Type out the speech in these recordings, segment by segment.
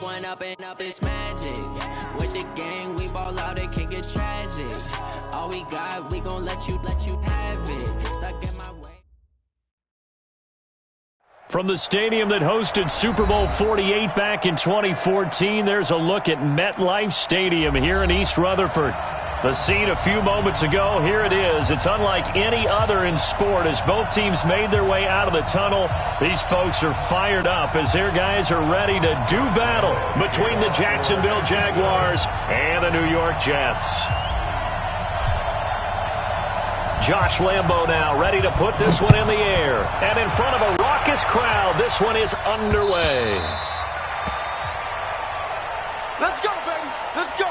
Growing up and up is magic. With the gang, we ball out, it can get tragic. All we got, we gon' let you have it. Stuck in my way. From the stadium that hosted Super Bowl 48 back in 2014, there's a look at MetLife Stadium here in East Rutherford. The scene a few moments ago, here it is. It's unlike any other in sport as both teams made their way out of the tunnel. These folks are fired up as their guys are ready to do battle between the Jacksonville Jaguars and the New York Jets. Josh Lambo now ready to put this one in the air. And in front of a raucous crowd, this one is underway. Let's go, baby. Let's go.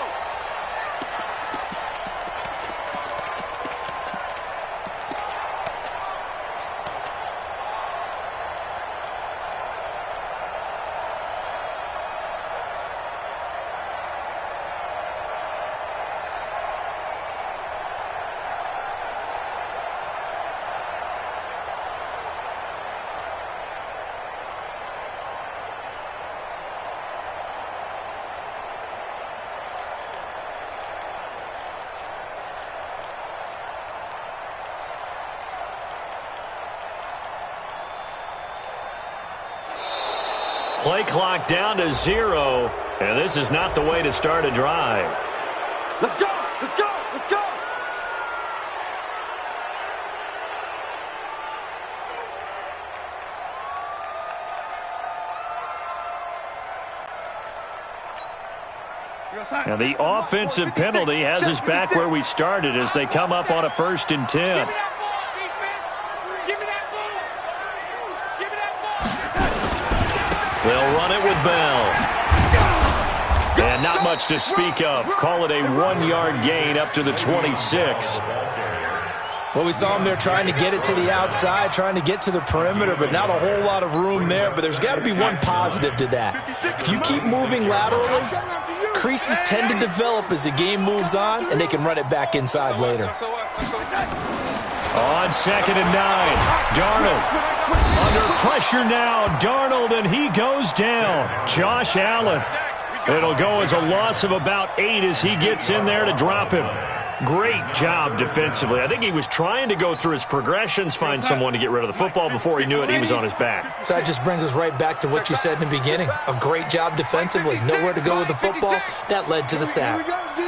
Play clock down to 0, and this is not the way to start a drive. Let's go! Let's go! Let's go! Now the offensive penalty has us back where we started as they come up on a 1st and 10. They'll run it with Bell. And not much to speak of. Call it a 1-yard gain up to the 26. Well, we saw him there trying to get it to the outside, trying to get to the perimeter, but not a whole lot of room there. But there's got to be one positive to that. If you keep moving laterally, creases tend to develop as the game moves on, and they can run it back inside later. On 2nd and 9, Darnold. Under pressure now, Darnold, and he goes down. Josh Allen. It'll go as a loss of about 8 as he gets in there to drop him. Great job defensively. I think he was trying to go through his progressions, find someone to get rid of the football. Before he knew it, he was on his back. So that just brings us right back to what you said in the beginning. A great job defensively. Nowhere to go with the football. That led to the sack. Here we go, D.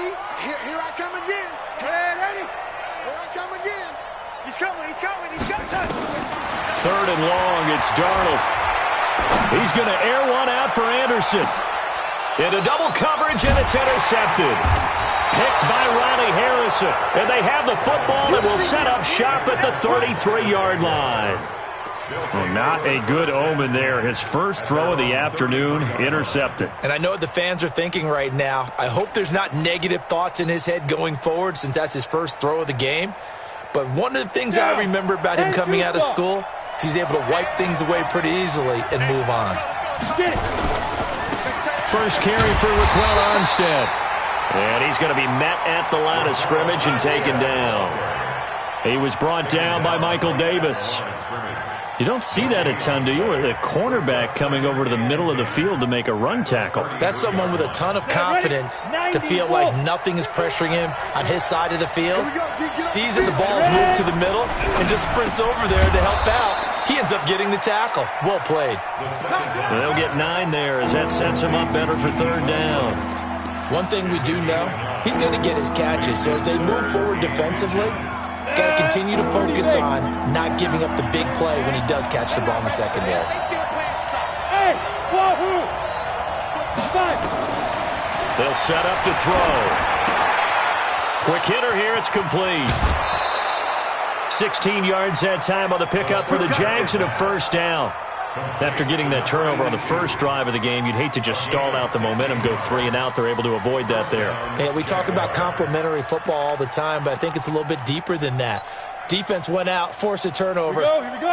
Here I come again. Hey, ready? Here I come again. He's coming. He's coming. He's got touch. 3rd and long, it's Darnold. He's going to air one out for Anderson. Into double coverage, and it's intercepted. Picked by Ronnie Harrison. And they have the football and will set up shop at the 33-yard line. Well, not a good omen there. His first throw of the afternoon, intercepted. And I know what the fans are thinking right now. I hope there's not negative thoughts in his head going forward since that's his first throw of the game. But one of the things I remember about him coming out of school, he's able to wipe things away pretty easily and move on. First carry for Raquel Armstead. And he's going to be met at the line of scrimmage and taken down. He was brought down by Michael Davis. You don't see that a ton, do you? Or the cornerback coming over to the middle of the field to make a run tackle. That's someone with a ton of confidence to feel like nothing is pressuring him on his side of the field. Sees that the ball's moved to the middle and just sprints over there to help out. He ends up getting the tackle. Well played. They'll get 9 there as that sets him up better for 3rd down. One thing we do know, he's going to get his catches. So as they move forward defensively, got to continue to focus on not giving up the big play when he does catch the ball in the secondary. They'll set up to throw. Quick hitter here, it's complete. 16 yards that time on the pickup for the Jags and a 1st down. After getting that turnover on the first drive of the game, you'd hate to just stall out the momentum, go 3 and out. They're able to avoid that there. Yeah, we talk about complementary football all the time, but I think it's a little bit deeper than that. Defense went out, forced a turnover,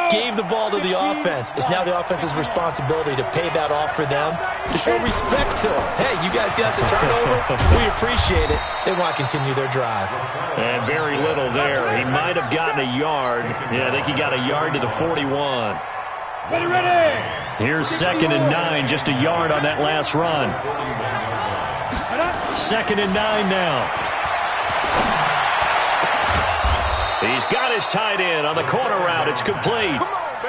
gave the ball to the offense. It's now the offense's responsibility to pay that off for them, to show respect to them. Hey, you guys got a turnover? We appreciate it. They want to continue their drive. And very little there. He might have gotten a yard. Yeah, I think he got a yard to the 41. Here's 2nd and 9, just a yard on that last run. 2nd and 9 now. He's got his tight end on the corner route. It's complete.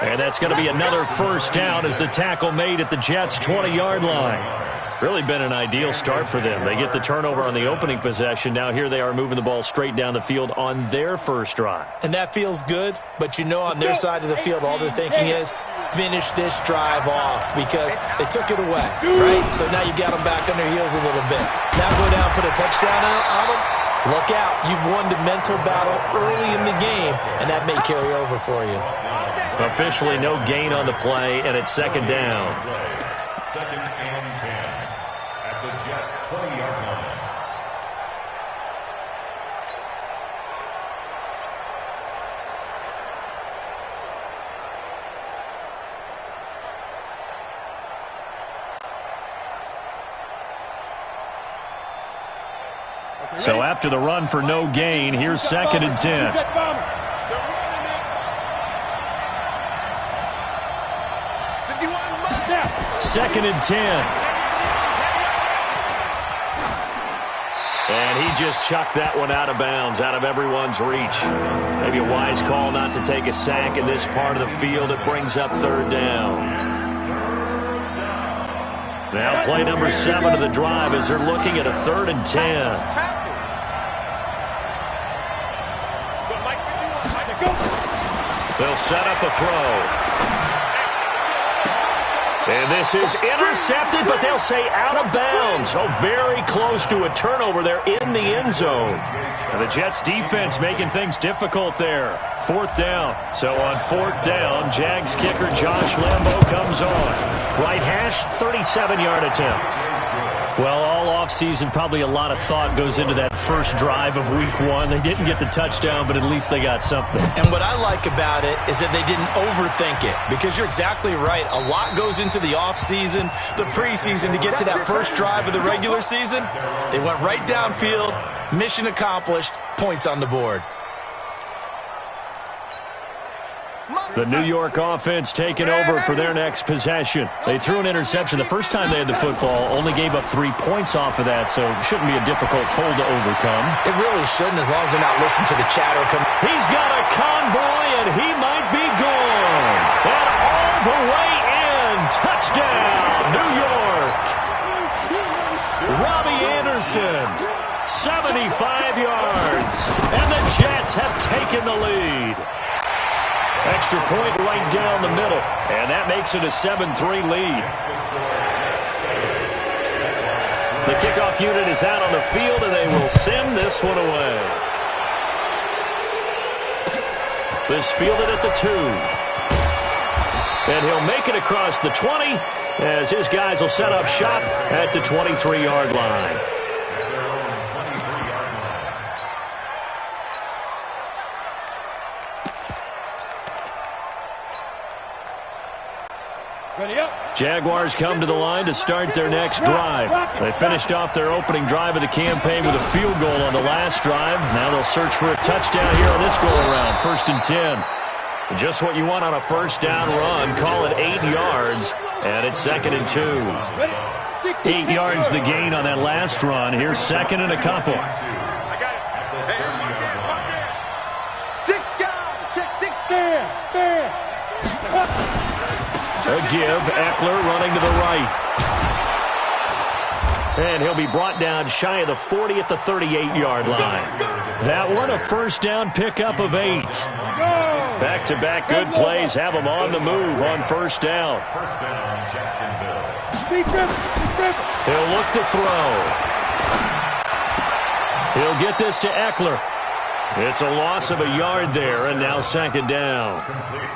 And that's going to be another first down as the tackle made at the Jets' 20-yard line. Really been an ideal start for them. They get the turnover on the opening possession. Now here they are moving the ball straight down the field on their first drive. And that feels good, but you know on their side of the field all they're thinking is finish this drive off because they took it away, right? So now you got them back on their heels a little bit. Now go down, put a touchdown on them. Look out. You've won the mental battle early in the game, and that may carry over for you. Officially no gain on the play, and it's 2nd down. 2nd and 10 at the Jets' 20-yard line. So after the run for no gain, here's 2nd and 10. 2nd and 10. And he just chucked that one out of bounds, out of everyone's reach. Maybe a wise call not to take a sack in this part of the field. It brings up 3rd down. Now play number 7 of the drive as they're looking at a 3rd and 10. They'll set up a throw. And this is intercepted, but they'll say out of bounds. Oh, very close to a turnover there in the end zone. And the Jets defense making things difficult there. 4th down. So on 4th down, Jags kicker Josh Lambo comes on. Right hash, 37-yard attempt. Well, all offseason, probably a lot of thought goes into that first drive of Week 1. They didn't get the touchdown, but at least they got something. And what I like about it is that they didn't overthink it, because you're exactly right. A lot goes into the offseason, the preseason, to get to that first drive of the regular season. They went right downfield, mission accomplished, points on the board. The New York offense taking over for their next possession. They threw an interception the first time they had the football, only gave up 3 points off of that, so it shouldn't be a difficult hole to overcome. It really shouldn't, as long as they're not listening to the chatter. He's got a convoy, and he might be gone. And all the way in. Touchdown, New York. Robbie Anderson, 75 yards. And the Jets have taken the lead. Extra point right down the middle, and that makes it a 7-3 lead. The kickoff unit is out on the field, and they will send this one away. This fielded at the 2. And he'll make it across the 20 as his guys will set up shop at the 23-yard line. Jaguars come to the line to start their next drive. They finished off their opening drive of the campaign with a field goal on the last drive. Now they'll search for a touchdown here on this go-around, 1st and 10. Just what you want on a first down run. Call it 8 yards, and it's 2nd and 2. 8 yards the gain on that last run. Here's 2nd and a couple. A give, Eckler running to the right. And he'll be brought down shy of the 40 at the 38-yard line. That one, a first down pickup of 8. Back-to-back good plays have them on the move on first down. First down, Jacksonville. He'll look to throw. He'll get this to Eckler. It's a loss of a yard there, and now 2nd down.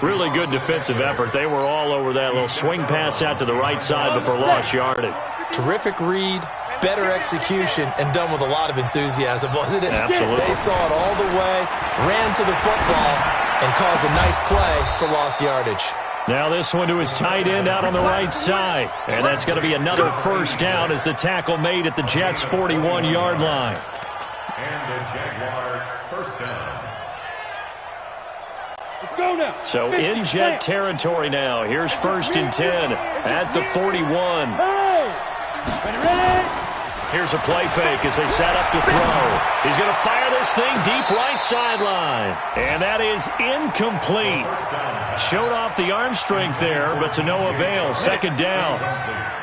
Really good defensive effort. They were all over that little swing pass out to the right side before lost yardage. Terrific read, better execution, and done with a lot of enthusiasm, wasn't it? Absolutely. They saw it all the way, ran to the football, and caused a nice play for lost yardage. Now this one to his tight end out on the right side. And that's going to be another first down as the tackle made at the Jets' 41-yard line. And the Jaguar first down. Let's go now. So in jet territory now. Here's 1st and 10 at the 41. Hey! Ready? Here's a play fake as they set up to throw. He's going to fire this thing deep right sideline. And that is incomplete. Showed off the arm strength there, but to no avail. 2nd down.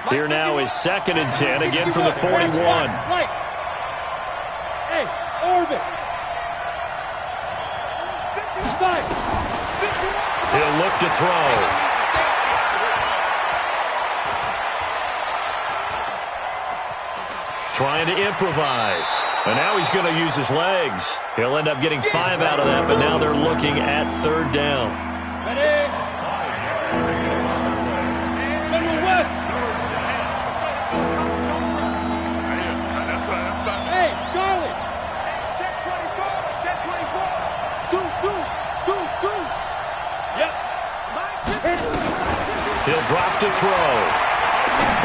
Here now is 2nd and 10, again from the 41. Right. Hey, orbit. He'll look to throw. Trying to improvise. And now he's going to use his legs. He'll end up getting 5 out of that, but now they're looking at 3rd down. Ready? General West. Hey, Charlie. Check 24. Check 24. Deuce. Yep. He'll drop to throw.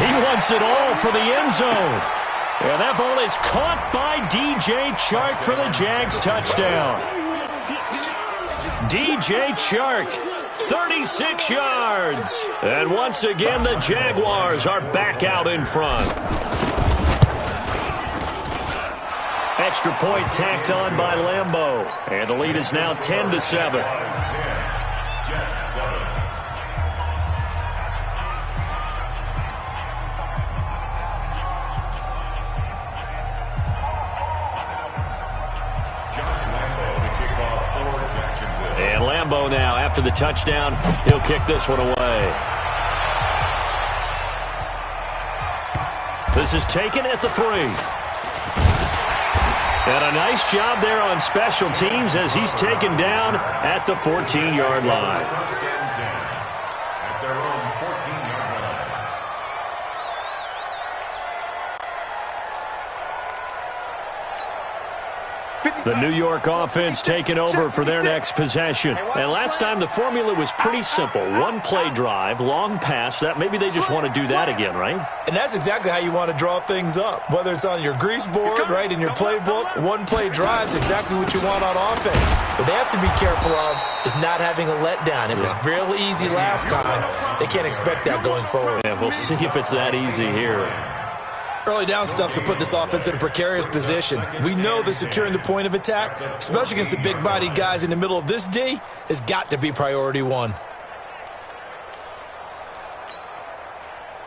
He wants it all for the end zone. And that ball is caught by DJ Chark for the Jags touchdown. DJ Chark, 36 yards. And once again, the Jaguars are back out in front. Extra point tacked on by Lambeau. And the lead is now 10-7. And Lambeau now, after the touchdown, he'll kick this one away. This is taken at the 3. And a nice job there on special teams as he's taken down at the 14-yard line. At their own 14-yard line. The New York offense taking over for their next possession. And last time the formula was pretty simple. 1-play drive, long pass. That maybe they just want to do that again, right? And that's exactly how you want to draw things up. Whether it's on your grease board, right, in your playbook, 1-play drive's exactly what you want on offense. What they have to be careful of is not having a letdown. It was real easy last time. They can't expect that going forward. Yeah, we'll see if it's that easy here. Early down stuff to put this offense in a precarious position. We know that securing the point of attack, especially against the big-bodied guys in the middle of this D, has got to be priority 1.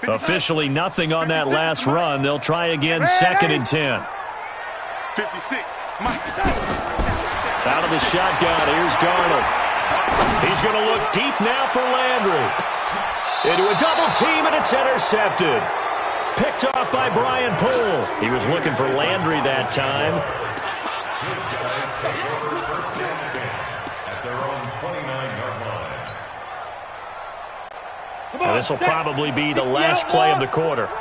Officially nothing on that last run. They'll try again, 2nd and 10. 56. Mike. Out of the shotgun, here's Darnold. He's going to look deep now for Landry. Into a double team, and it's intercepted. Picked off by Brian Poole. He was looking for Landry that time. His guys take over 1st and 10 at their own 29-yard line. And this will probably be the last play of the quarter. Go.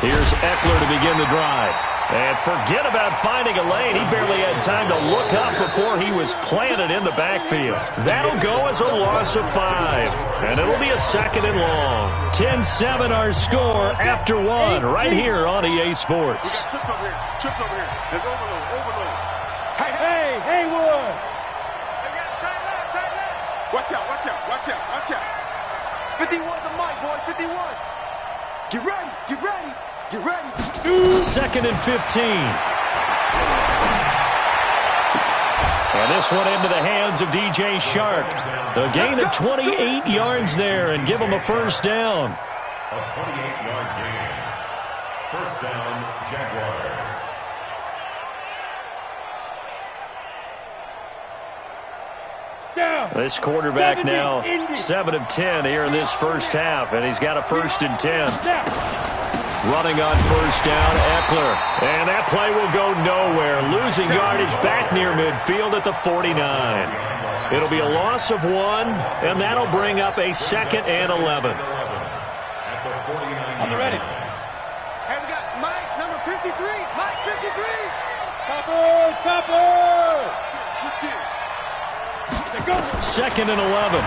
Here's Eckler to begin the drive. And forget about finding a lane. He barely had time to look up before he was planted in the backfield. That'll go as a loss of 5. And it'll be a 2nd and long. 10-7 our score after 1 right here on EA Sports. Trips over here. There's overload. Hey, Haywood. Tight left. Watch out. 51 the mic, boy. 51. Get ready. 2nd and 15. And this one into the hands of DJ Chark. A gain of 28 yards there and give him a 1st down. A 28-yard gain. 1st down, Jaguars. This quarterback now 7 of 10 here in this first half, and he's got a 1st and 10. Running on 1st down, Eckler. And that play will go nowhere. Losing yardage back near midfield at the 49. It'll be a loss of 1, and that'll bring up a 2nd and 11. On the ready. And we got Mike, number 53. Mike, 53. Topper. Go. 2nd and 11.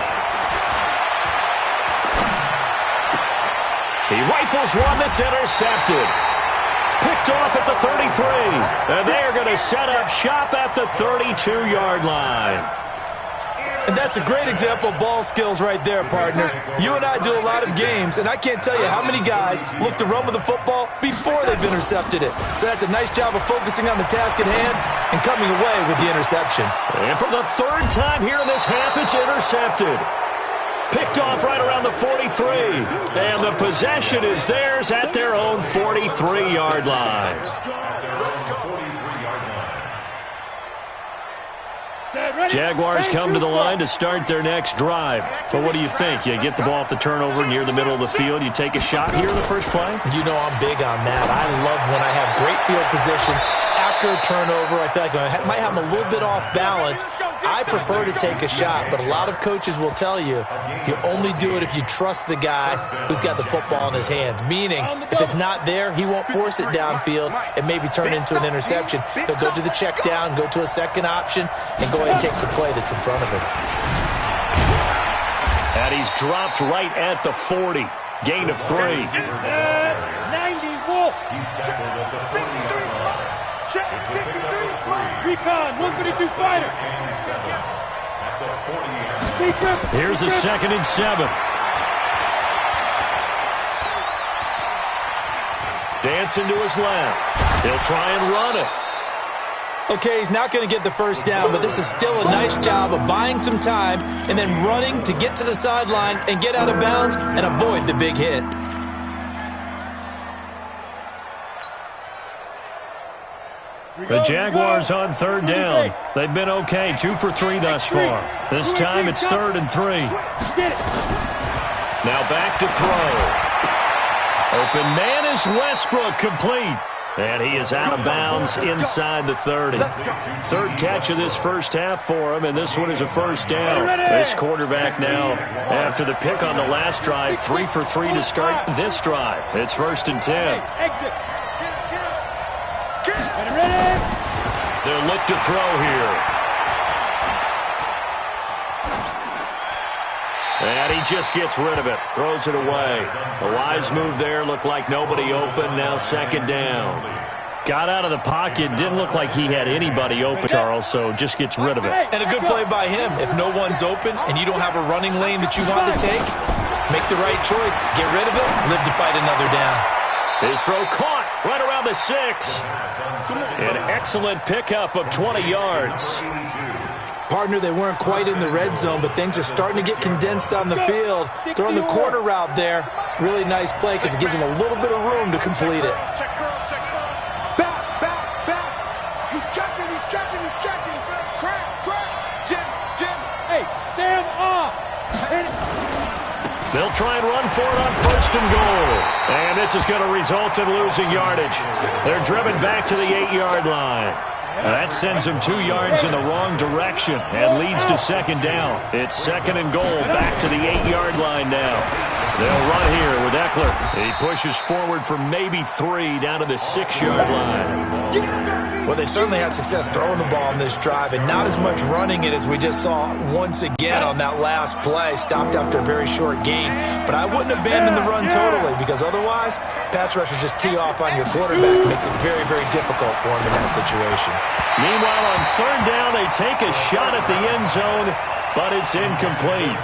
He rifles one that's intercepted. Picked off at the 33. And they're going to set up shop at the 32-yard line. And that's a great example of ball skills right there, partner. You and I do a lot of games, and I can't tell you how many guys look to run with the football before they've intercepted it. So that's a nice job of focusing on the task at hand and coming away with the interception. And for the third time here in this half, it's intercepted. Picked off right around the 43. And the possession is theirs at their own 43-yard line. Jaguars come to the line to start their next drive. But what do you think? You get the ball off the turnover near the middle of the field. You take a shot here in the first play? You know I'm big on that. I love when I have great field position. After a turnover, I feel like I might have them a little bit off balance. I prefer to take a shot, but a lot of coaches will tell you, you only do it if you trust the guy who's got the football in his hands. Meaning, if it's not there, he won't force it downfield and maybe turn it into an interception. He'll go to the check down, go to a second option, and go ahead and take the play that's in front of him. And he's dropped right at the 40. Gain of 3. 90 Wolf. Recon, 132 fighter. Here's a 2nd and 7. Dancing to his left. He'll try and run it. Okay, he's not going to get the first down, but this is still a nice job of buying some time and then running to get to the sideline and get out of bounds and avoid the big hit. The Jaguars on 3rd down. They've been okay, 2 for 3 thus far. This time it's 3rd and 3. Now back to throw. Open man is Westbrook, complete. And he is out of bounds inside the 30. 3rd catch of this first half for him, and this one is a first down. This quarterback now, after the pick on the last drive, 3 for 3 to start this drive. It's 1st and 10. They'll look to throw here. And he just gets rid of it. Throws it away. A wise move there. Looked like nobody open. Now 2nd down. Got out of the pocket. Didn't look like he had anybody open, Charles, so just gets rid of it. And a good play by him. If no one's open and you don't have a running lane that you want to take, make the right choice. Get rid of it. Live to fight another down. His throw caught right around the 6. An excellent pickup of 20 yards. Partner, they weren't quite in the red zone, but things are starting to get condensed on the field. Throwing the corner route there. Really nice play because it gives him a little bit of room to complete it. Back. He's checking. Crash. Jim. Hey, Sam off. They'll try and run for it on 1st and goal. And this is going to result in losing yardage. They're driven back to the 8-yard line. That sends them 2 yards in the wrong direction and leads to 2nd down. It's 2nd and goal, back to the 8-yard line now. They'll run here with Eckler. He pushes forward for maybe 3 down to the 6-yard line. Well, they certainly had success throwing the ball in this drive and not as much running it as we just saw once again on that last play. Stopped after a very short gain. But I wouldn't abandon the run totally because otherwise, pass rushers just tee off on your quarterback. It makes it very, very difficult for him in that situation. Meanwhile, on 3rd down, they take a shot at the end zone, but it's incomplete.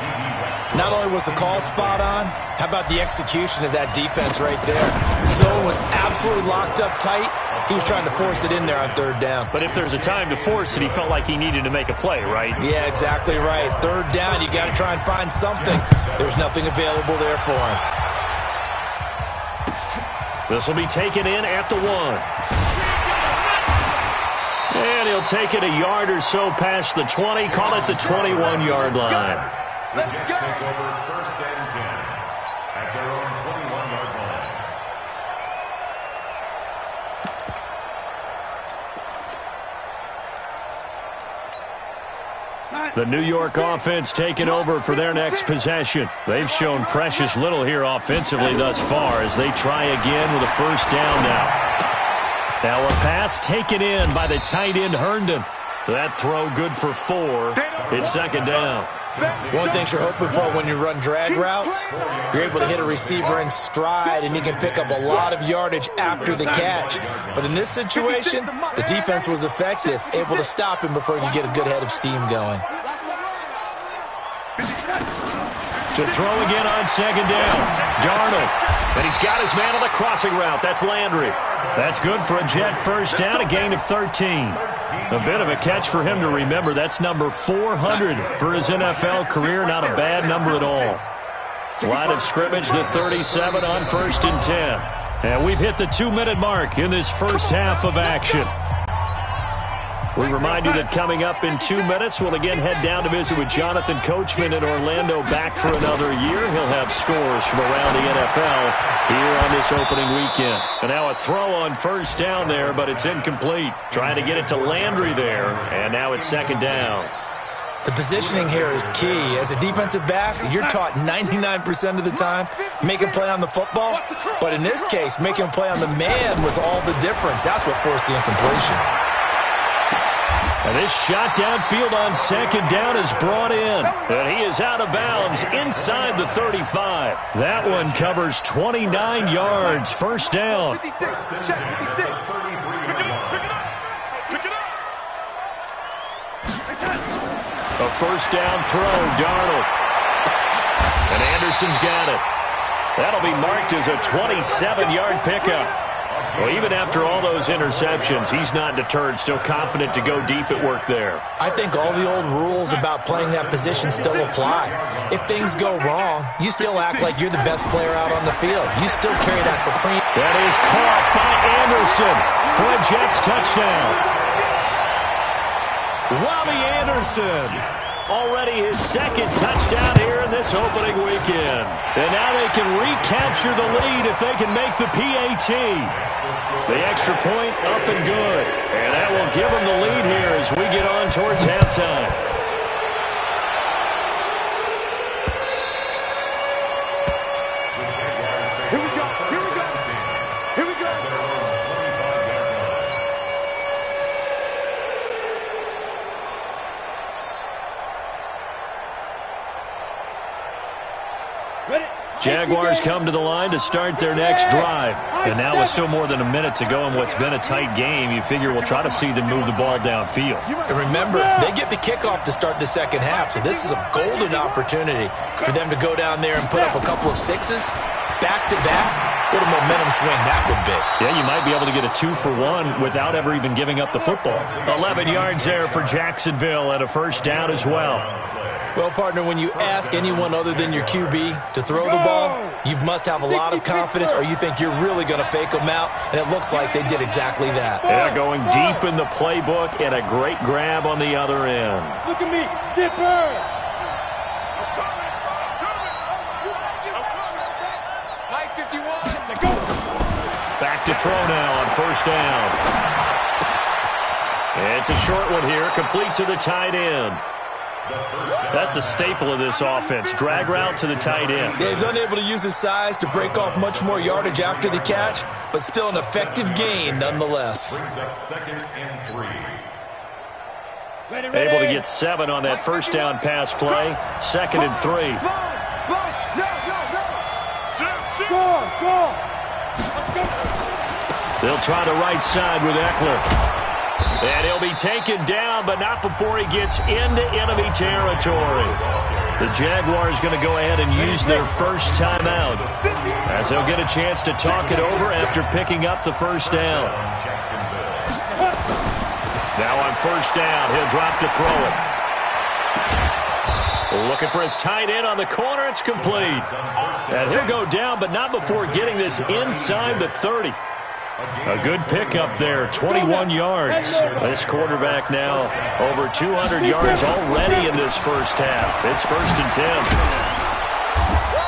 Not only was the call spot on, how about the execution of that defense right there? Zone was absolutely locked up tight. He was trying to force it in there on 3rd down. But if there's a time to force it, he felt like he needed to make a play, right? Yeah, exactly right. 3rd down, you got to try and find something. There's nothing available there for him. This will be taken in at the 1. And he'll take it a yard or so past the 20, call it the 21-yard line. The Jets take over 1st and 10 at their own 21-yard line. The New York offense taking over for their next possession. They've shown precious little here offensively thus far as they try again with a 1st down now. Now a pass taken in by the tight end Herndon. That throw good for 4. It's 2nd down. One thing you're hoping for when you run drag routes, you're able to hit a receiver in stride and you can pick up a lot of yardage after the catch. But in this situation, the defense was effective, able to stop him before he could get a good head of steam going. To throw again on second down. Darnold. And he's got his man on the crossing route. That's Landry. That's good for a Jet first down, a gain of 13. A bit of a catch for him to remember. That's number 400 for his NFL career. Not a bad number at all. Line of scrimmage, the 37 on 1st and 10. And we've hit the 2-minute mark in this first half of action. We remind you that coming up in 2 minutes, we'll again head down to visit with Jonathan Coachman in Orlando, back for another year. He'll have scores from around the NFL here on this opening weekend. And now a throw on first down there, but it's incomplete. Trying to get it to Landry there, and now it's second down. The positioning here is key. As a defensive back, you're taught 99% of the time, make a play on the football. But in this case, making a play on the man was all the difference. That's what forced the incompletion. And this shot downfield on second down is brought in. And he is out of bounds inside the 35. That one covers 29 yards. First down. A first down throw, Darnold. And Anderson's got it. That'll be marked as a 27-yard pickup. Well, even after all those interceptions, he's not deterred, still confident to go deep at work there. I think all the old rules about playing that position still apply. If things go wrong, you still act like you're the best player out on the field. You still carry that supreme... That is caught by Anderson for a Jets touchdown. Robbie Anderson, already his second touchdown here in this opening weekend. And now they can recapture the lead if they can make the PAT. The extra point up and good. And that will give them the lead here as we get on towards halftime. Here we go. Here we go. Here we go. Jaguars come to the line to start their next drive. And now with still more than a minute to go in what's been a tight game, you figure we'll try to see them move the ball downfield. And remember, they get the kickoff to start the second half, so this is a golden opportunity for them to go down there and put up a couple of sixes back-to-back. What a momentum swing that would be. Yeah, you might be able to get a 2-for-1 without ever even giving up the football. 11 yards there for Jacksonville and a first down as well. Well, partner, when you ask anyone other than your QB to throw the ball, you must have a lot of confidence or you think you're really going to fake them out, and it looks like they did exactly that. Yeah, going deep in the playbook and a great grab on the other end. Look at me, zipper. Back to throw now on first down. It's a short one here, complete to the tight end. That's a staple of this offense. Drag route to the tight end. Yeah, he's unable to use his size to break off much more yardage after the catch, but still an effective gain nonetheless. Able to get 7 on that first down pass play. 2nd and 3. They'll try the right side with Eckler. And he'll be taken down, but not before he gets into enemy territory. The Jaguars going to go ahead and use their first timeout, as they'll get a chance to talk it over after picking up the first down. Now on first down, he'll drop to throw it. Looking for his tight end on the corner. It's complete. And he'll go down, but not before getting this inside the 30. A good pickup there, 21 yards. This quarterback now over 200 yards already in this first half. It's 1st and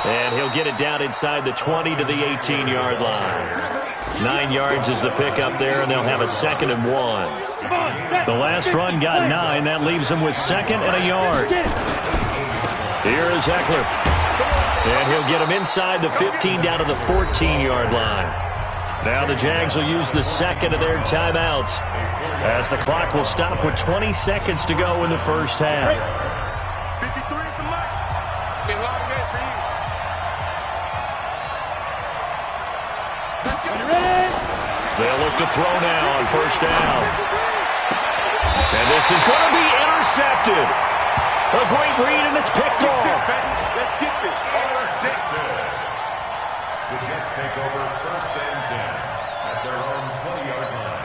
10. And he'll get it down inside the 20 to the 18-yard line. 9 yards is the pickup there, and they'll have a 2nd and 1. The last run got 9. That leaves them with 2nd and a yard. Here is Eckler. And he'll get him inside the 15 down to the 14-yard line. Now the Jags will use the 2nd of their timeouts, as the clock will stop with 20 seconds to go in the first half. They'll look to throw now on first down. And this is going to be intercepted. A great read, and it's picked off. Let's get this. The Jets take over first and 10 at their own 20-yard line.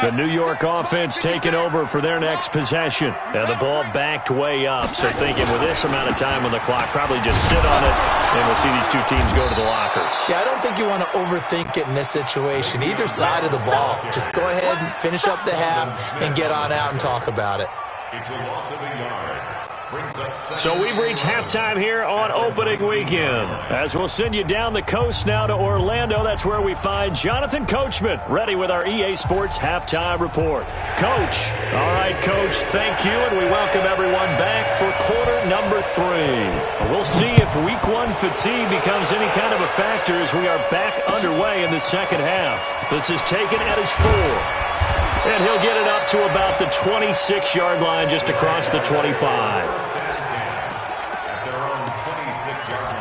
The New York offense taking over for their next possession. And the ball backed way up. So thinking with this amount of time on the clock, probably just sit on it, and we'll see these two teams go to the lockers. Yeah, I don't think you want to overthink it in this situation. Either side of the ball. Just go ahead and finish up the half and get on out and talk about it. It's a loss of a yard. So we've reached halftime here on opening weekend. As we'll send you down the coast now to Orlando, that's where we find Jonathan Coachman, ready with our EA Sports halftime report. Coach. All right, Coach, thank you, and we welcome everyone back for quarter number 3. We'll see if week 1 fatigue becomes any kind of a factor as we are back underway in the second half. This is taken at his 4. And he'll get it up to about the 26-yard line just across the 25. At their own 26-yard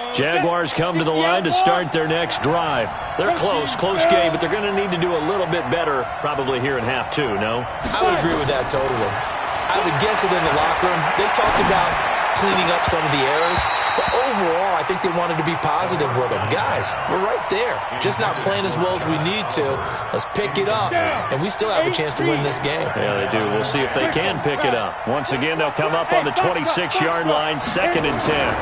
line. Jaguars come to the line to start their next drive. They're close game, but they're going to need to do a little bit better probably here in half 2, no? I would agree with that totally. I would guess it in the locker room. They talked about cleaning up some of the errors. But overall, I think they wanted to be positive with them. Guys, we're right there. Just not playing as well as we need to. Let's pick it up, and we still have a chance to win this game. Yeah, they do. We'll see if they can pick it up. Once again, they'll come up on the 26-yard line, 2nd and 10.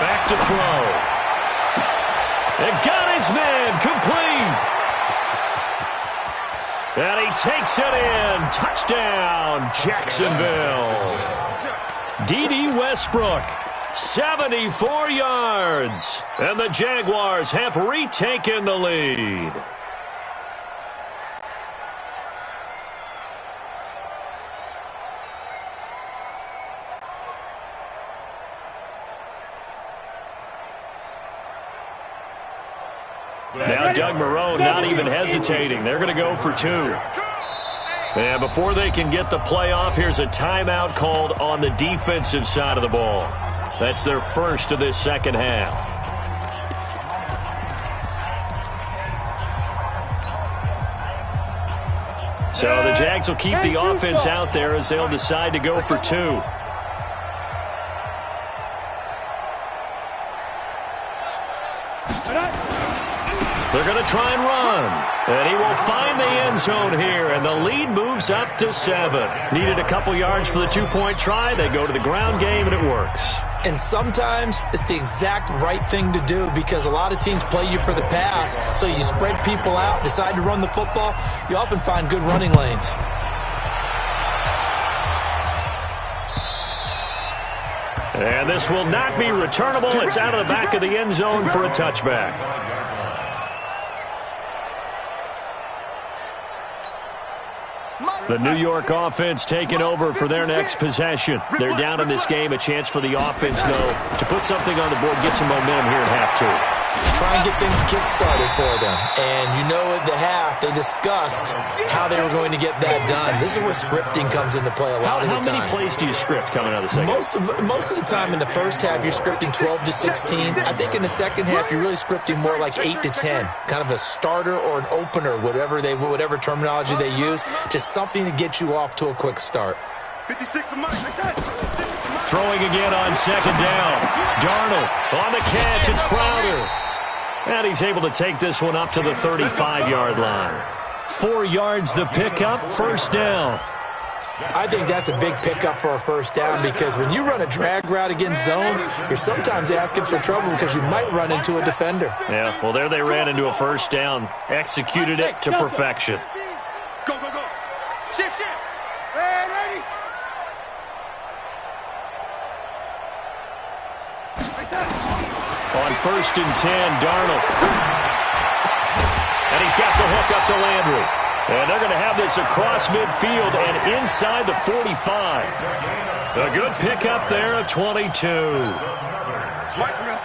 Back to throw. And got his man complete. And he takes it in. Touchdown, Jacksonville. D.D. Westbrook. 74 yards, and the Jaguars have retaken the lead. Now Doug Marrone not even hesitating. They're going to go for 2. And before they can get the play off, here's a timeout called on the defensive side of the ball. That's their first of this second half. So the Jags will keep the offense out there as they'll decide to go for 2. They're going to try and run. And he will find the end zone here, and the lead moves up to 7. Needed a couple yards for the 2-point try. They go to the ground game, and it works. And sometimes it's the exact right thing to do because a lot of teams play you for the pass, so you spread people out, decide to run the football. You often find good running lanes. And this will not be returnable. It's out of the back of the end zone for a touchback. The New York offense taking over for their next possession. They're down in this game. A chance for the offense, though, to put something on the board, get some momentum here in half 2. Try and get things kick-started for them. And you know at the half, they discussed how they were going to get that done. This is where scripting comes into play a lot of the time. How many plays do you script coming out of the second? Most of the time in the first half, you're scripting 12 to 16. I think in the second half, you're really scripting more like 8 to 10. Kind of a starter or an opener, whatever terminology they use. Just something to get you off to a quick start. 56 of mine. Throwing again on second down. Darnold on the catch. It's Crowder. And he's able to take this one up to the 35-yard line. 4 yards the pickup, first down. I think that's a big pickup for a first down because when you run a drag route against zone, you're sometimes asking for trouble because you might run into a defender. Yeah, well, there they ran into a first down. Executed it to perfection. Go. Shift. Ready. On first and 10, Darnold. And he's got the hook up to Landry. And they're going to have this across midfield and inside the 45. A good pickup there of 22.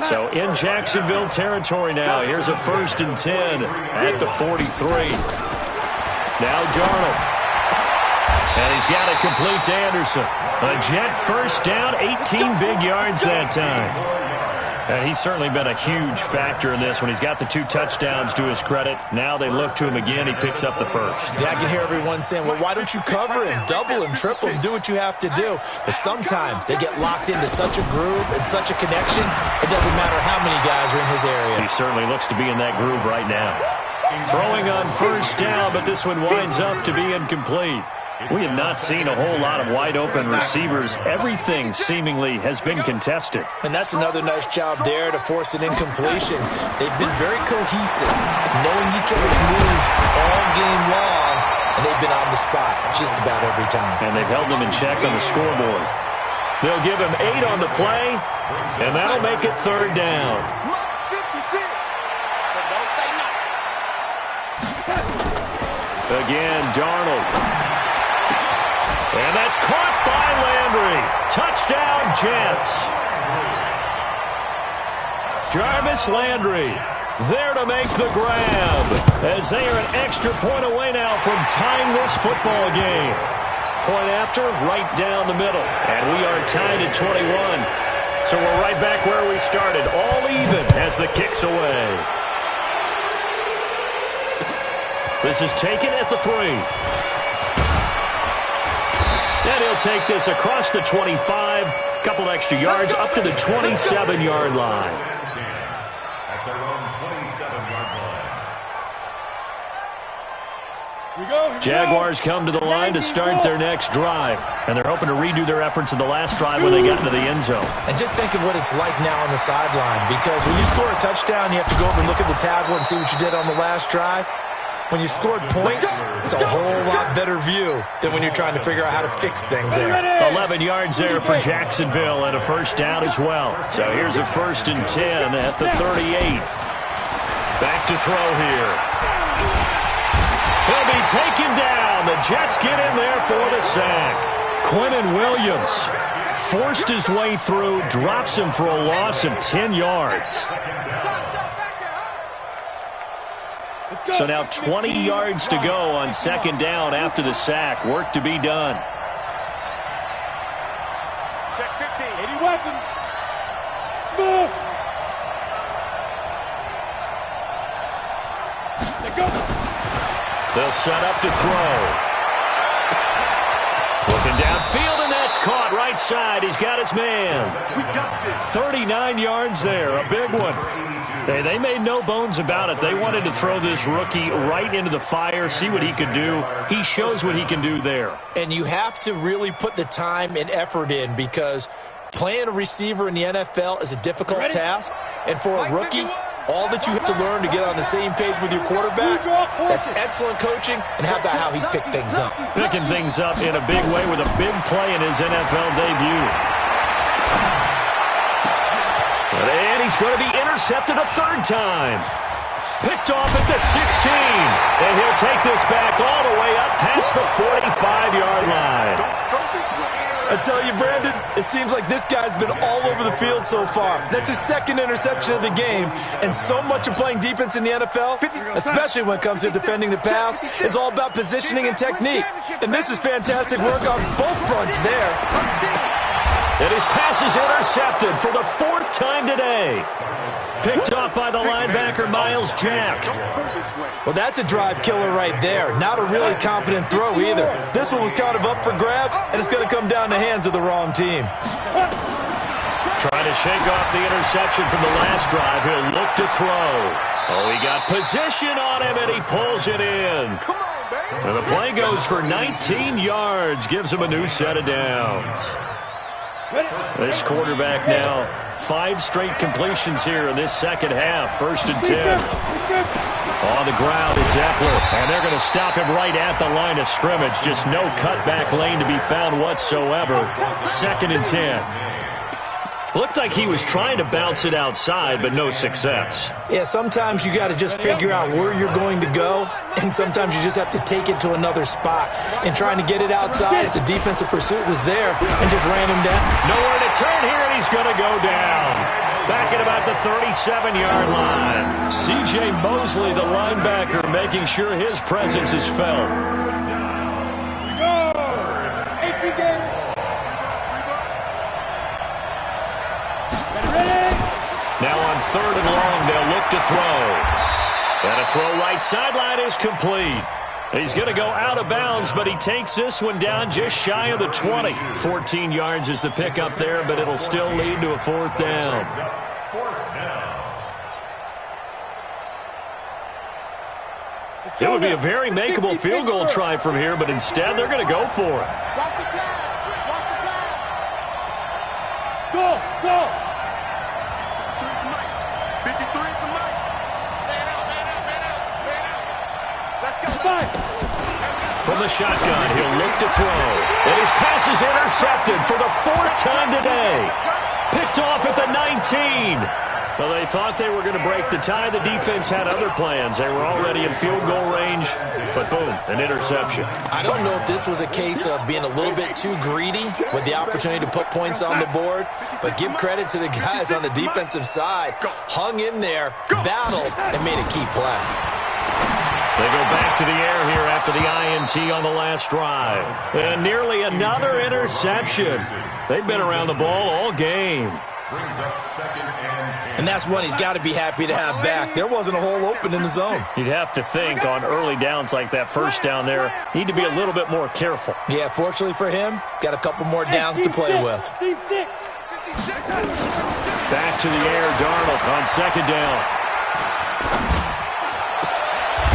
So in Jacksonville territory now. Here's a first and 10 at the 43. Now Darnold. And he's got it complete to Anderson. A Jet first down, 18 big yards that time. And he's certainly been a huge factor in this when he's got the 2 touchdowns to his credit. Now they look to him again. He picks up the first. Yeah, I can hear everyone saying, well, why don't you cover him, double him, triple him, do what you have to do. But sometimes they get locked into such a groove and such a connection, it doesn't matter how many guys are in his area. He certainly looks to be in that groove right now. Throwing on first down, but this one winds up to be incomplete. We have not seen a whole lot of wide-open receivers. Everything seemingly has been contested. And that's another nice job there to force an incompletion. They've been very cohesive, knowing each other's moves all game long, and they've been on the spot just about every time. And they've held them in check on the scoreboard. They'll give him 8 on the play, and that'll make it 3rd down. Again, Darnold. And that's caught by Landry. Touchdown, Jets. Jarvis Landry there to make the grab as they are an extra point away now from tying this football game. Point after, right down the middle. And we are tied at 21. So we're right back where we started, all even as the kick's away. This is taken at the 3. And he'll take this across the 25, couple extra yards up to the 27-yard line. At their own 27-yard line. Jaguars come to the line to start their next drive, and they're hoping to redo their efforts in the last drive when they got into the end zone. And just think of what it's like now on the sideline, because when you score a touchdown, you have to go over and look at the tablet and see what you did on the last drive. When you scored points, it's a whole lot better view than when you're trying to figure out how to fix things there. 11 yards there for Jacksonville and a first down as well. So here's a 1st and 10 at the 38. Back to throw here. He'll be taken down. The Jets get in there for the sack. Quinnen Williams forced his way through, drops him for a loss of 10 yards. So now 20 yards to go on 2nd down after the sack. Work to be done. Check 50. 80 weapon. Smooth. Let go. They'll set up to throw. Looking downfield, and that's caught right side. He's got his man. 39 yards there, a big one. They made no bones about it. They wanted to throw this rookie right into the fire, see what he could do. He shows what he can do there. And you have to really put the time and effort in, because playing a receiver in the NFL is a difficult task. And for a rookie, all that you have to learn to get on the same page with your quarterback, that's excellent coaching. And how about how he's picked things up? Picking things up in a big way with a big play in his NFL debut. And he's going to be intercepted a 3rd time. Picked off at the 16. And he'll take this back all the way up past the 45-yard line. I tell you, Brandon, it seems like this guy's been all over the field so far. That's his 2nd interception of the game. And so much of playing defense in the NFL, especially when it comes to defending the pass, is all about positioning and technique. And this is fantastic work on both fronts there. And his pass is intercepted for the 4th time today. Picked off by the linebacker, Miles Jack. Well, that's a drive killer right there. Not a really confident throw either. This one was kind of up for grabs, and it's going to come down the hands of the wrong team. Trying to shake off the interception from the last drive. He'll look to throw. Oh, he got position on him, and he pulls it in. And the play goes for 19 yards. Gives him a new set of downs. This quarterback now, 5 straight completions here in this 2nd half. 1st and 10. On the ground, it's Eckler. And they're going to stop him right at the line of scrimmage. Just no cutback lane to be found whatsoever. 2nd and 10. Looked like he was trying to bounce it outside, but no success. Yeah, sometimes you got to just figure out where you're going to go, and sometimes you just have to take it to another spot. And trying to get it outside, the defensive pursuit was there and just ran him down. Nowhere to turn here, and he's going to go down. Back at about the 37-yard line. C.J. Mosley, the linebacker, making sure his presence is felt. 3rd and long. They'll look to throw. And a throw right sideline is complete. He's going to go out of bounds, but he takes this one down just shy of the 20. 14 yards is the pickup there, but it'll still lead to a 4th down. It would be a very makeable field goal try from here, but instead they're going to go for it. Watch the pass. Watch the pass. Go. 53 is the mic. Man out. Let's go. From the shotgun, he'll look to throw. And his pass is intercepted for the 4th time today. Picked off at the 19. Well, they thought they were going to break the tie. The defense had other plans. They were already in field goal range, but boom, an interception. I don't know if this was a case of being a little bit too greedy with the opportunity to put points on the board, but give credit to the guys on the defensive side. Hung in there, battled, and made a key play. They go back to the air here after the INT on the last drive. And nearly another interception. They've been around the ball all game. And that's one he's got to be happy to have back. There wasn't a hole open in the zone. You'd have to think on early downs like that first down there, need to be a little bit more careful. Yeah, fortunately for him, got a couple more downs to play with. Back to the air, Darnold on 2nd down.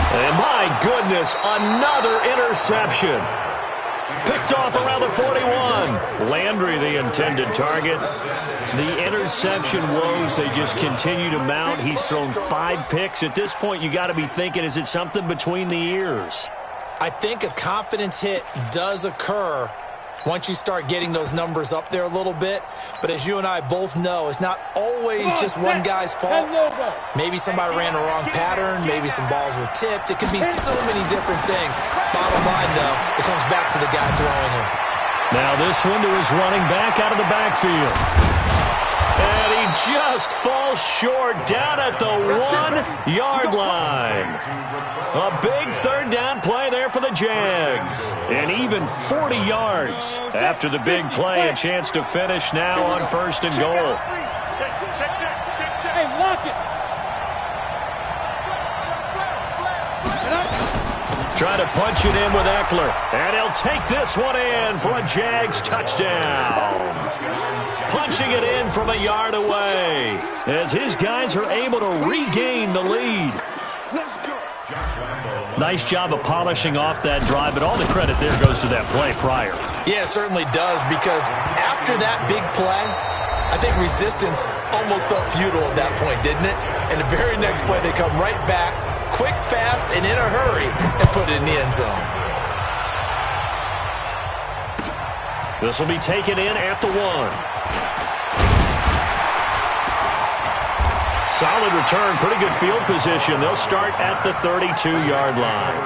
And my goodness, another interception. Picked off around the 41. Landry, the intended target. The interception woes, they just continue to mount. He's thrown 5 picks. At this point, you got to be thinking, is it something between the ears? I think a confidence hit does occur once you start getting those numbers up there a little bit. But as you and I both know, it's not always just one guy's fault. Maybe somebody ran a wrong pattern. Maybe some balls were tipped. It could be so many different things. Bottom line, though, it comes back to the guy throwing him. Now this one to his running back out of the backfield. And he just falls short down at the 1-yard line. A big 3rd down play there for the Jags. And even 40 yards after the big play. A chance to finish now on 1st and goal. Hey, lock it. Try to punch it in with Eckler. And he'll take this one in for a Jags touchdown. Punching it in from a yard away as his guys are able to regain the lead. Nice job of polishing off that drive, but all the credit there goes to that play prior. Yeah, it certainly does, because after that big play, I think resistance almost felt futile at that point, didn't it? And the very next play, they come right back, quick, fast, and in a hurry, and put it in the end zone. This will be taken in at the 1. Solid return, pretty good field position. They'll start at the 32-yard line.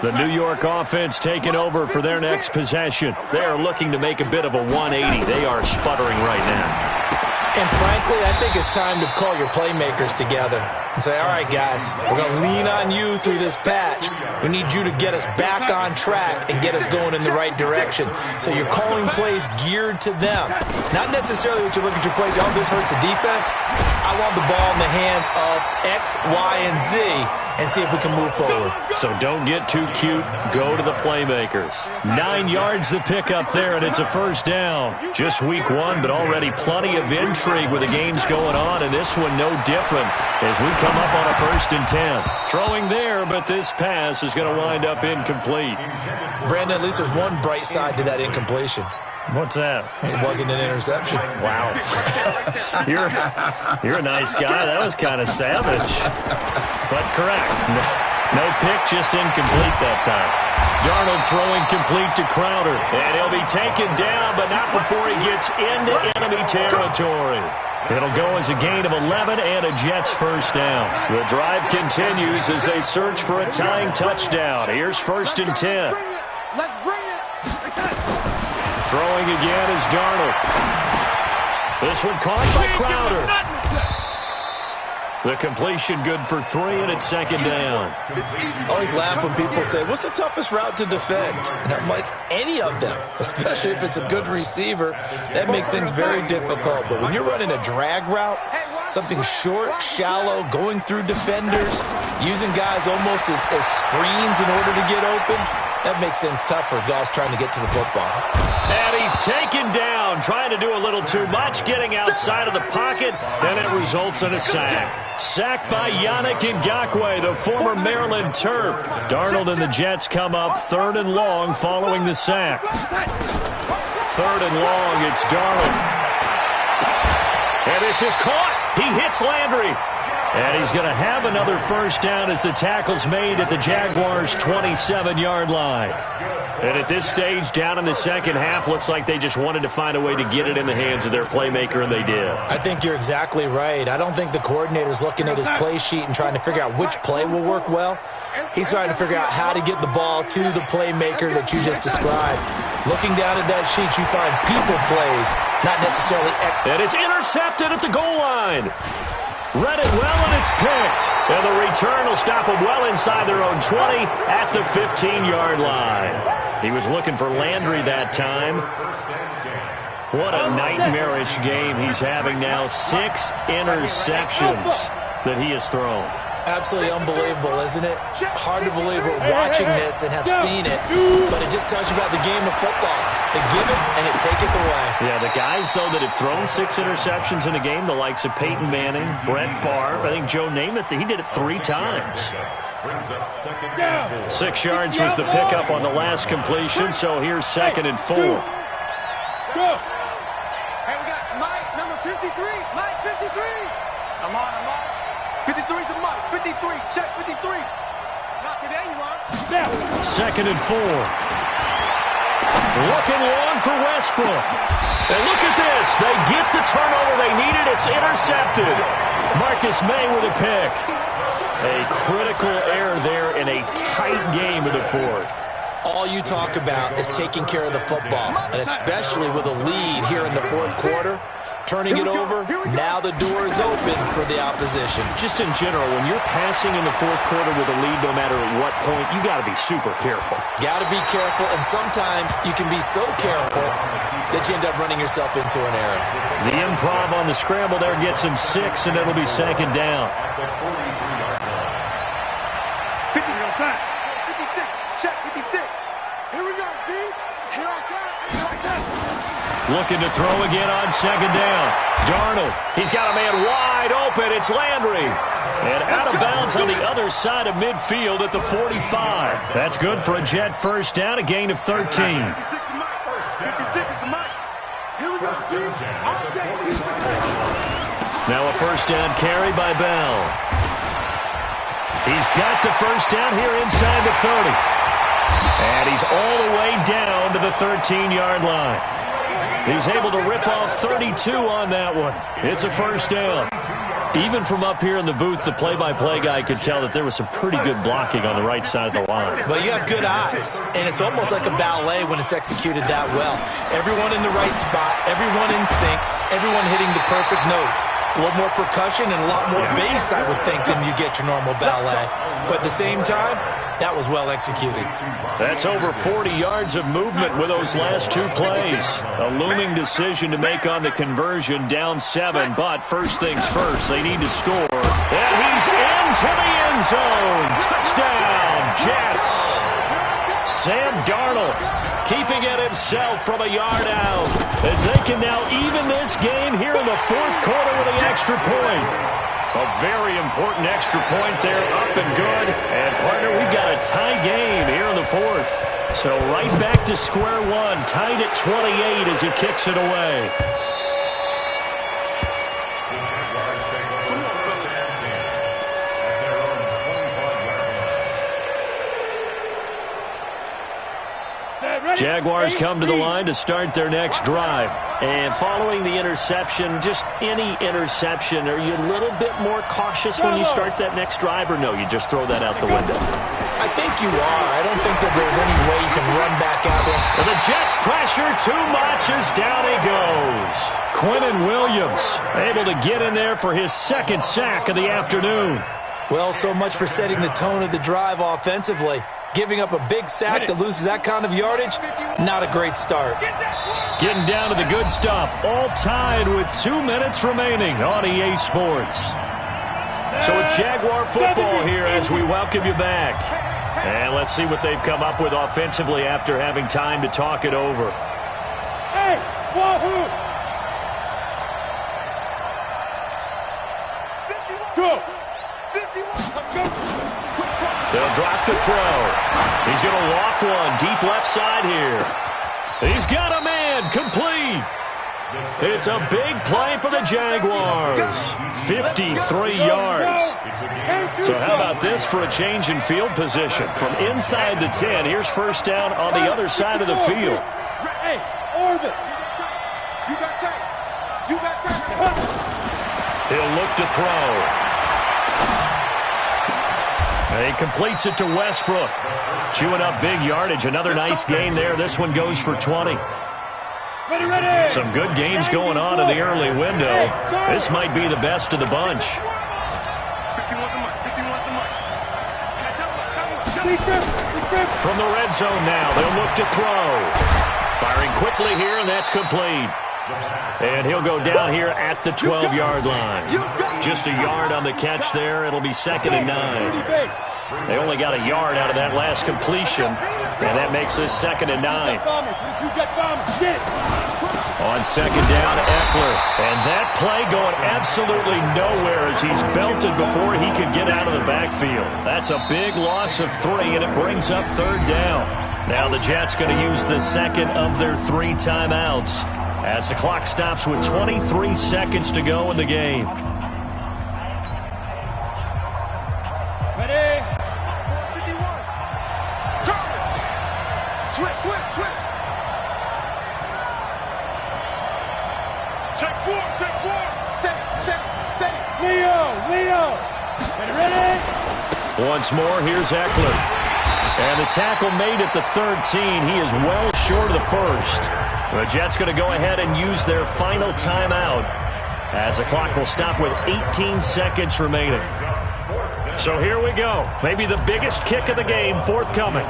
The New York offense taking over for their next possession. They are looking to make a bit of a 180. They are sputtering right now. And frankly, I think it's time to call your playmakers together and say, all right, guys, we're going to lean on you through this patch. We need you to get us back on track and get us going in the right direction. So you're calling plays geared to them. Not necessarily what you look at your plays, oh, this hurts the defense. I want the ball in the hands of X, Y, and Z and see if we can move forward. So don't get too cute. Go to the playmakers. 9 yards the pickup there, and it's a 1st down. Just week 1, but already plenty of intrigue with the games going on, and this one no different as we come up on a 1st and 10. Throwing there, but this pass is going to wind up incomplete. Brandon, at least there's one bright side to that incompletion. What's that? It wasn't an interception. Wow. You're a nice guy. That was kind of savage. But correct. No pick, just incomplete that time. Darnold throwing complete to Crowder. And he'll be taken down, but not before he gets into enemy territory. It'll go as a gain of 11 and a Jets 1st down. The drive continues as they search for a tying touchdown. Here's 1st and 10. Let's bring it. Throwing again is Darnold. This one caught by Crowder. The completion good for 3, and it's second down. I always laugh when people say, what's the toughest route to defend? And I'm like, any of them, especially if it's a good receiver. That makes things very difficult. But when you're running a drag route, something short, shallow, going through defenders, using guys almost as screens in order to get open, that makes things tough for guys trying to get to the football. And he's taken down, trying to do a little too much, getting outside of the pocket, and it results in a sack. Sacked by Yannick Ngakoue, the former Maryland Terp. Darnold and the Jets come up 3rd and long following the sack. 3rd and long, it's Darnold. And this is caught. He hits Landry. And he's going to have another first down as the tackle's made at the Jaguars' 27-yard line. And at this stage, down in the second half, looks like they just wanted to find a way to get it in the hands of their playmaker, and they did. I think you're exactly right. I don't think the coordinator's looking at his play sheet and trying to figure out which play will work well. He's trying to figure out how to get the ball to the playmaker that you just described. Looking down at that sheet, you find people plays, not necessarily... And it's intercepted at the goal line. Read it well, and it's picked. And the return will stop them well inside their own 20 at the 15-yard line. He was looking for Landry that time. What a nightmarish game he's having now. 6 interceptions that he has thrown. Absolutely unbelievable, isn't it? Hard to believe we're watching this and have seen it, but it just tells you about the game of football. They give it, and it taketh away. Yeah, the guys, though, that have thrown 6 interceptions in a game, the likes of Peyton Manning, Brett Favre, I think Joe Namath, he did it 3 times. 6 yards was the pickup on the last completion, so here's 2nd and 4. Go. Hey, we got Mike, number 53. Mike, 53. I'm on. 53's the Mike. 53. Check 53. Not today, you are. 2nd and 4. Looking long for Westbrook. And look at this. They get the turnover they needed. It's intercepted. Marcus May with a pick. A critical error there in a tight game in the 4th. All you talk about is taking care of the football, and especially with a lead here in the 4th quarter. Turning it over, now the door is open for the opposition. Just in general, when you're passing in the 4th quarter with a lead, no matter at what point, you got to be super careful. Got to be careful, and sometimes you can be so careful that you end up running yourself into an error. The improv on the scramble there gets him 6, and it'll be 2nd down. 50 outside. 56. Check 56. Here we go, D. Here I come. Looking to throw again on 2nd down. Darnold, he's got a man wide open. It's Landry. And out of bounds on the other side of midfield at the 45. That's good for a Jet first down, a gain of 13. 56 is the Mike. Here we go, Steve. Now a first down carry by Bell. He's got the first down here inside the 30. And he's all the way down to the 13-yard line. He's able to rip off 32 on that one. It's a first down. Even from up here in the booth, the play-by-play guy could tell that there was some pretty good blocking on the right side of the line. Well, you have good eyes, and it's almost like a ballet when it's executed that well. Everyone in the right spot, everyone in sync, everyone hitting the perfect notes. A little more percussion and a lot more bass, I would think, than you get your normal ballet. But at the same time, that was well executed. That's over 40 yards of movement with those last 2 plays. A looming decision to make on the conversion, down 7. But first things first, they need to score. And he's into the end zone. Touchdown, Jets. Sam Darnold keeping it himself from a yard out, as they can now even this game here in the 4th quarter with an extra point. A very important extra point there, up and good. And, partner, we've got a tie game here in the 4th. So right back to square one, tied at 28 as he kicks it away. Jaguars come to the line to start their next drive. And following the interception, just any interception, are you a little bit more cautious when you start that next drive, or no, you just throw that out the window? I think you are. I don't think that there's any way you can run back out there. And the Jets pressure too much as down he goes. Quinnen Williams able to get in there for his second sack of the afternoon. Well, so much for setting the tone of the drive offensively. Giving up a big sack that loses that kind of yardage, not a great start. Getting down to the good stuff. All tied with 2 minutes remaining on EA Sports. So it's Jaguar football here as we welcome you back. And let's see what they've come up with offensively after having time to talk it over. Hey, wahoo! Go! They'll drop the throw. He's going to loft one deep left side here. He's got a man complete. It's a big play for the Jaguars. 53 yards. So how about this for a change in field position? From inside the 10, here's first down on the other side of the field. Hey, Orbit. You got time. You got time. He'll look to throw. And he completes it to Westbrook. Chewing up big yardage. Another nice gain there. This one goes for 20. Some good games going on in the early window. This might be the best of the bunch. From the red zone now, they'll look to throw. Firing quickly here, and that's complete. And he'll go down here at the 12-yard line. Just a yard on the catch there. It'll be 2nd and 9. They only got a yard out of that last completion, and that makes this 2nd and 9. On 2nd down, Eckler. And that play going absolutely nowhere as he's belted before he could get out of the backfield. That's a big loss of 3, and it brings up 3rd down. Now the Jets going to use the second of their 3 timeouts as the clock stops with 23 seconds to go in the game. Ready? 51. Switch. Take 4. Set. Leo. Ready? Once more, here's Eckler. And the tackle made at the 13. He is well short of the first. The Jets going to go ahead and use their final timeout as the clock will stop with 18 seconds remaining. So here we go. Maybe the biggest kick of the game forthcoming.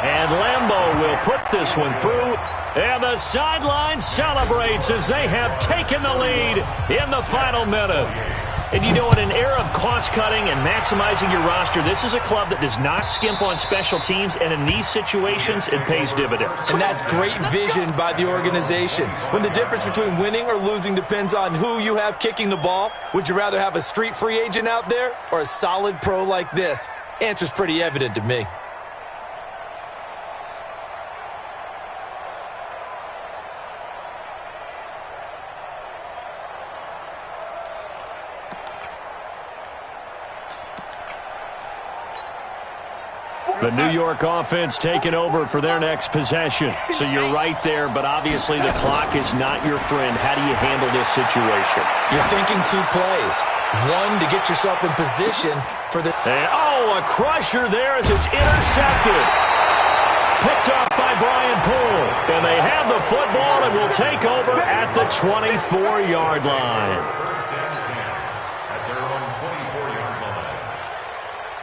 And Lambeau will put this one through. And the sideline celebrates as they have taken the lead in the final minute. And you know, in an era of cost-cutting and maximizing your roster, this is a club that does not skimp on special teams, and in these situations, it pays dividends. And that's great vision by the organization. When the difference between winning or losing depends on who you have kicking the ball, would you rather have a street free agent out there or a solid pro like this? Answer's pretty evident to me. The New York offense taking over for their next possession. So you're right there, but obviously the clock is not your friend. How do you handle this situation? You're thinking 2 plays. One, to get yourself in position for the... And, a crusher there as it's intercepted. Picked up by Brian Poole. And they have the football and will take over at the 24-yard line.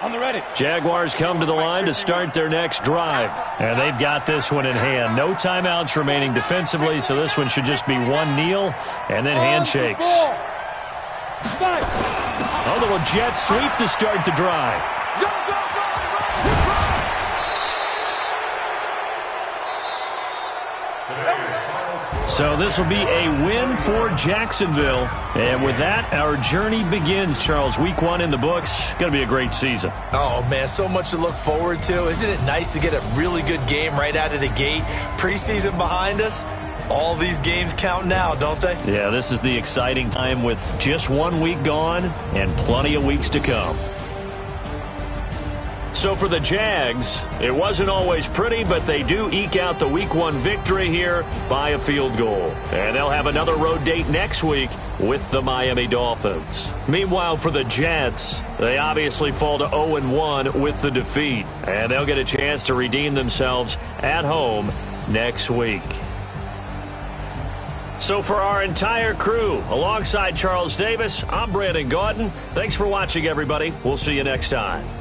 On the ready. Jaguars come to the line to start their next drive. And they've got this one in hand. No timeouts remaining defensively, so this one should just be one kneel and then handshakes. Oh, the little jet sweep to start the drive. So this will be a win for Jacksonville. And with that, our journey begins, Charles. Week 1 in the books. Going to be a great season. Oh, man, so much to look forward to. Isn't it nice to get a really good game right out of the gate? Preseason behind us. All these games count now, don't they? Yeah, this is the exciting time with just 1 week gone and plenty of weeks to come. So for the Jags, it wasn't always pretty, but they do eke out the Week 1 victory here by a field goal. And they'll have another road date next week with the Miami Dolphins. Meanwhile, for the Jets, they obviously fall to 0-1 with the defeat. And they'll get a chance to redeem themselves at home next week. So for our entire crew, alongside Charles Davis, I'm Brandon Gaudin. Thanks for watching, everybody. We'll see you next time.